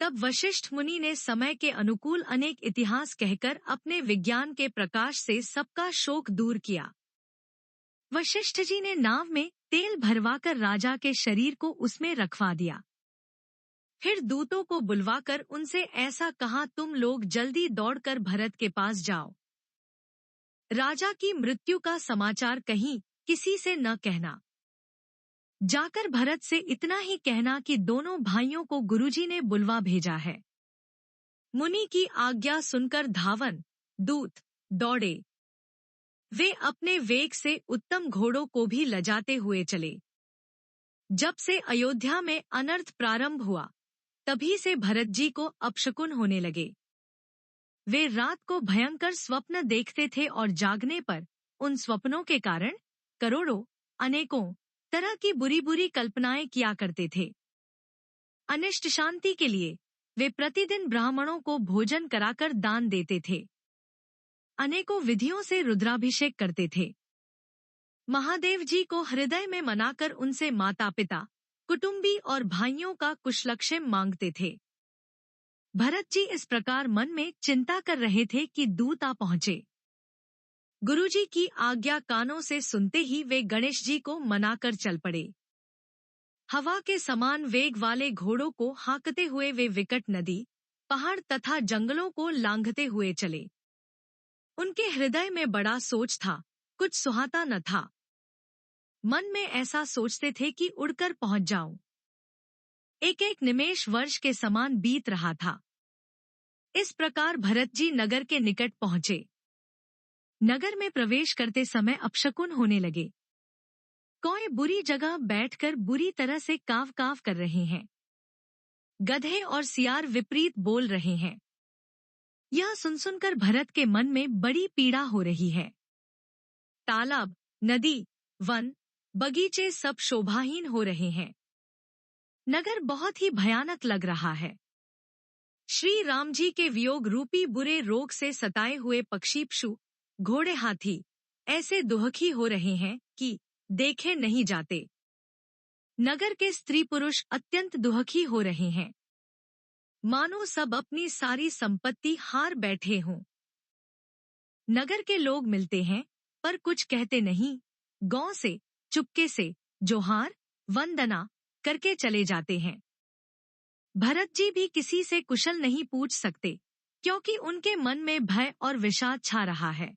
तब वशिष्ठ मुनि ने समय के अनुकूल अनेक इतिहास कहकर अपने विज्ञान के प्रकाश से सबका शोक दूर किया। वशिष्ठ जी ने नाव में तेल भरवाकर राजा के शरीर को उसमें रखवा दिया। फिर दूतों को बुलवाकर उनसे ऐसा कहा, तुम लोग जल्दी दौड़कर भरत के पास जाओ। राजा की मृत्यु का समाचार कहीं किसी से न कहना। जाकर भरत से इतना ही कहना कि दोनों भाइयों को गुरुजी ने बुलवा भेजा है। मुनि की आज्ञा सुनकर धावन दूत दौड़े। वे अपने वेग से उत्तम घोड़ों को भी लजाते हुए चले। जब से अयोध्या में अनर्थ प्रारंभ हुआ, तभी से भरत जी को अपशकुन होने लगे। वे रात को भयंकर स्वप्न देखते थे और जागने पर उन स्वप्नों के कारण करोड़ों अनेकों तरह की बुरी बुरी कल्पनाएं किया करते थे। अनिष्ट शांति के लिए वे प्रतिदिन ब्राह्मणों को भोजन कराकर दान देते थे। अनेकों विधियों से रुद्राभिषेक करते थे। महादेव जी को हृदय में मनाकर उनसे माता पिता, कुटुंबी और भाइयों का कुशलक्षेम मांगते थे। भरत जी इस प्रकार मन में चिंता कर रहे थे कि दूत आ पहुंचे। गुरुजी की आज्ञा कानों से सुनते ही वे गणेश जी को मनाकर चल पड़े। हवा के समान वेग वाले घोड़ों को हाँकते हुए वे विकट नदी, पहाड़ तथा जंगलों को लांघते हुए चले। उनके हृदय में बड़ा सोच था, कुछ सुहाता न था। मन में ऐसा सोचते थे कि उड़कर पहुंच जाऊं। एक एक निमेष वर्ष के समान बीत रहा था। इस प्रकार भरत जी नगर के निकट पहुंचे। नगर में प्रवेश करते समय अपशकुन होने लगे। कोई बुरी जगह बैठकर बुरी तरह से काव काव कर रहे हैं। गधे और सियार विपरीत बोल रहे हैं। यह सुनकर भरत के मन में बड़ी पीड़ा हो रही है। तालाब, नदी, वन, बगीचे सब शोभाहीन हो रहे हैं। नगर बहुत ही भयानक लग रहा है। श्री राम जी के वियोग रूपी बुरे रोग से सताए हुए पक्षी, पशु, घोड़े, हाथी ऐसे दुखी हो रहे हैं कि देखे नहीं जाते। नगर के स्त्री पुरुष अत्यंत दुखी हो रहे हैं, मानो सब अपनी सारी संपत्ति हार बैठे हों। नगर के लोग मिलते हैं पर कुछ कहते नहीं, गांव से चुपके से जोहार वंदना करके चले जाते हैं। भरत जी भी किसी से कुशल नहीं पूछ सकते, क्योंकि उनके मन में भय और विषाद छा रहा है।